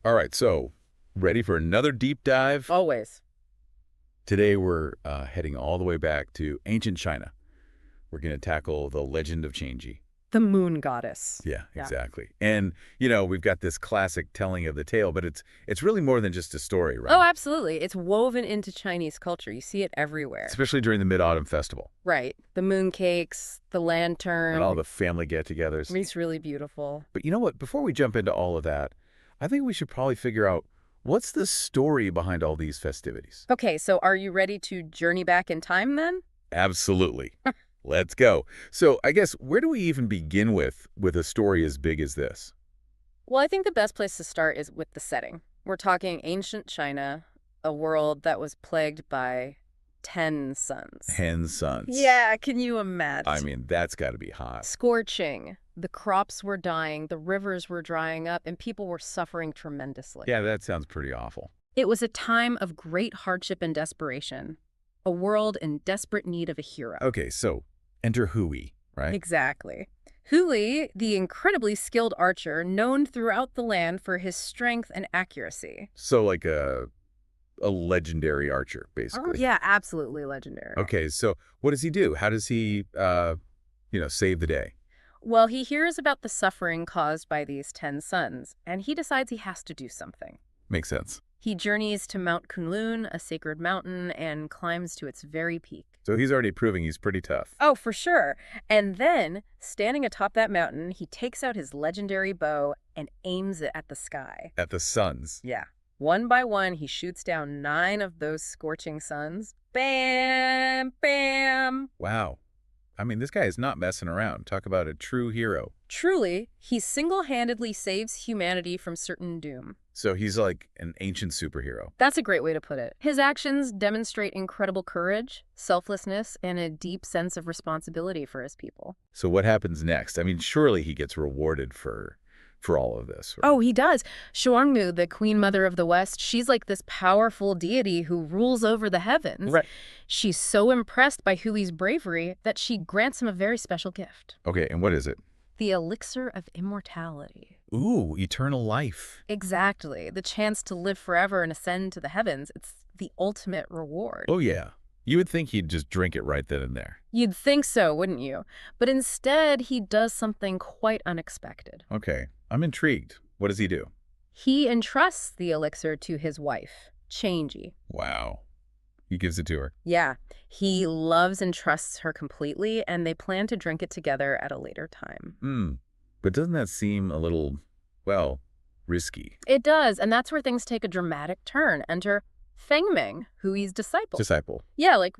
All right, so ready for another deep dive? Always. Today we're heading all the way back to ancient China. We're going to tackle the legend of Chang'e. The moon goddess. Yeah, Yeah. exactly. And, we've got this classic telling of the tale, but it's really more than just a story, Oh, right? absolutely. It's woven into Chinese culture. You see it everywhere. Especially during the Mid-Autumn Festival Right. The moon cakes, the and lantern. all the family get-togethers. It's really beautiful. But you know what? Before we jump into all of that, I think we should probably figure out what's the story behind all these festivities. Okay, so are you ready to journey back in time then? Absolutely. Let's go. So I guess where do we even begin with a story as big as this? Well, I think the best place to start is with the setting. We're talking ancient China, a world that was plagued by 10 suns. 10 suns. Yeah, can you imagine? I mean, that's got to be hot. Scorching. The crops were dying, the rivers were drying up, and people were suffering tremendously. Yeah, that sounds pretty awful. It was a time of great hardship and desperation, a world in desperate need of a hero. Okay, so enter Hou Yi, right? Exactly. Hou Yi, the incredibly skilled archer, known throughout the land for his strength and accuracy. So like a legendary archer, basically. Yeah, absolutely legendary. Okay, so what does he do? How does he, save the day? Well, he hears about the suffering caused by these 10 suns, and he decides he has to do something. Makes sense. He journeys to Mount Kunlun, a sacred mountain, and climbs to its very peak. So he's already proving he's pretty tough. Oh, for sure. And then, standing atop that mountain, he takes out his legendary bow and aims it at the sky. At the suns. Yeah. One by one, he shoots down 9 of those scorching suns. Bam! Bam! Wow. I mean, this guy is not messing around. Talk about a true hero. Truly, he single-handedly saves humanity from certain doom. So he's like an ancient superhero. That's a great way to put it. His actions demonstrate incredible courage, selflessness, and a deep sense of responsibility for his people. So what happens next? I mean, surely he gets rewarded for all of this. Right? Oh, he does. Shuangmu, the Queen Mother of the West, she's like this powerful deity who rules over the heavens. Right. She's so impressed by Hui's bravery that she grants him a very special gift. Okay, and what is it? The elixir of immortality. Ooh, eternal life. Exactly. The chance to live forever and ascend to the heavens. It's the ultimate reward. Oh, yeah. You would think he'd just drink it right then and there. You'd think so, wouldn't you? But instead, he does something quite unexpected. Okay, I'm intrigued. What does he do? He entrusts the elixir to his wife, Chang'e. Wow. He gives it to her. Yeah, he loves and trusts her completely, and they plan to drink it together at a later time. But doesn't that seem a little, risky? It does, and that's where things take a dramatic turn. Enter Fengming, Hui's disciple. Disciple. Yeah, like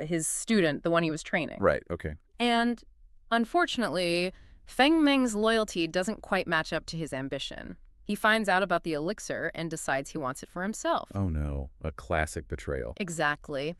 his student, the one he was training. Right, okay. And unfortunately, Fengming's loyalty doesn't quite match up to his ambition. He finds out about the elixir and decides he wants it for himself. Oh no, a classic betrayal. Exactly.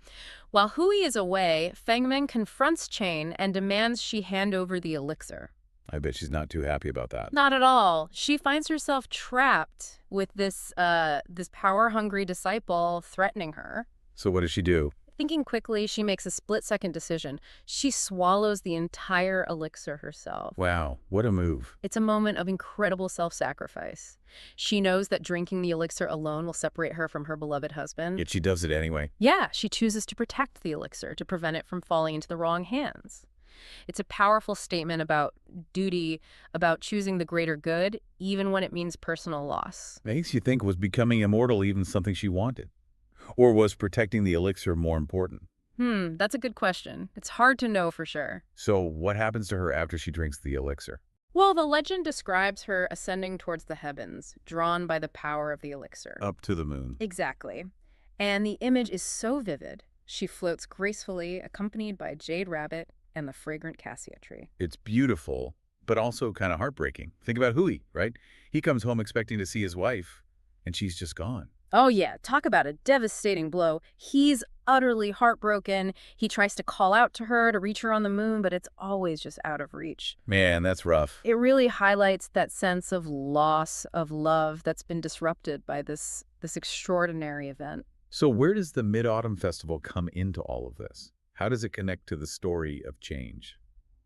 While Houyi is away, Fengming confronts Chang'e and demands she hand over the elixir. I bet she's not too happy about that. Not at all. She finds herself trapped with this power-hungry disciple threatening her. So what does she do? Thinking quickly, she makes a split-second decision. She swallows the entire elixir herself. Wow, what a move. It's a moment of incredible self-sacrifice. She knows that drinking the elixir alone will separate her from her beloved husband. Yet she does it anyway. Yeah, she chooses to protect the elixir to prevent it from falling into the wrong hands. It's a powerful statement about duty, about choosing the greater good, even when it means personal loss. Makes you think, was becoming immortal even something she wanted? Or was protecting the elixir more important? That's a good question. It's hard to know for sure. So what happens to her after she drinks the elixir? Well, the legend describes her ascending towards the heavens, drawn by the power of the elixir. Up to the moon. Exactly. And the image is so vivid. She floats gracefully, accompanied by a jade rabbit and the fragrant cassia tree. It's beautiful, but also kind of heartbreaking. Think about Houyi, right? He comes home expecting to see his wife, and she's just gone. Oh yeah, talk about a devastating blow. He's utterly heartbroken. He tries to call out to her to reach her on the moon, but it's always just out of reach. Man, that's rough. It really highlights that sense of loss of love that's been disrupted by this extraordinary event. So where does the Mid-Autumn Festival come into all of this? How does it connect to the story of change?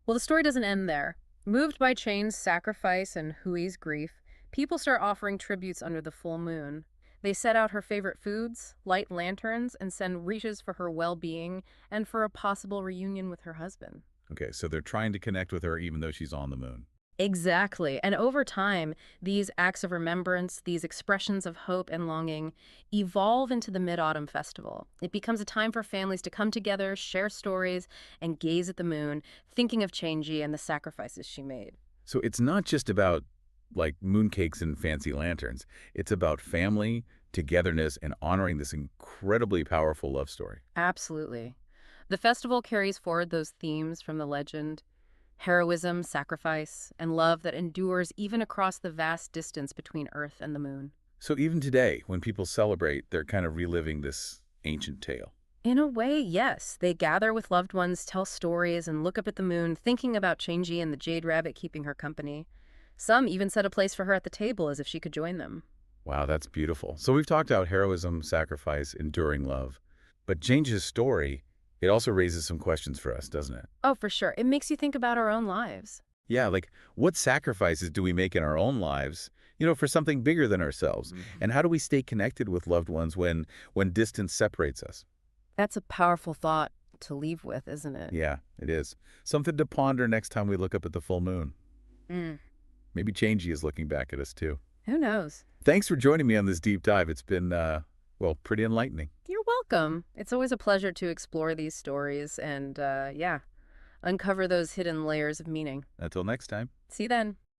Well, the story doesn't end there. Moved by Chang'e's sacrifice and Hui's grief, People start offering tributes under the full moon. They set out her favorite foods, light lanterns, and send wishes for her well-being and for a possible reunion with her husband. Okay, so they're trying to connect with her even though she's on the moon. Exactly. And over time, these acts of remembrance, these expressions of hope and longing, evolve into the Mid-Autumn Festival. It becomes a time for families to come together, share stories, and gaze at the moon, thinking of Chang'e and the sacrifices she made. So it's not just about, like, mooncakes and fancy lanterns. It's about family, togetherness, and honoring this incredibly powerful love story. Absolutely. The festival carries forward those themes from the legend: heroism, sacrifice, and love that endures even across the vast distance between Earth and the moon. So even today, when people celebrate, they're kind of reliving this ancient tale. In a way, yes. They gather with loved ones, tell stories, and look up at the moon, thinking about Chang'e and the jade rabbit keeping her company. Some even set a place for her at the table as if she could join them. Wow, that's beautiful. So we've talked about heroism, sacrifice, enduring love. But Change's story, it also raises some questions for us, doesn't it? Oh, for sure. It makes you think about our own lives. Yeah, like what sacrifices do we make in our own lives, for something bigger than ourselves? And how do we stay connected with loved ones when distance separates us? That's a powerful thought to leave with, isn't it? Yeah, it is. Something to ponder next time we look up at the full moon. Mm. Maybe Changey is looking back at us too. Who knows? Thanks for joining me on this deep dive. It's been, well, pretty enlightening. You're welcome. It's always a pleasure to explore these stories and, yeah, uncover those hidden layers of meaning. Until next time. See you then.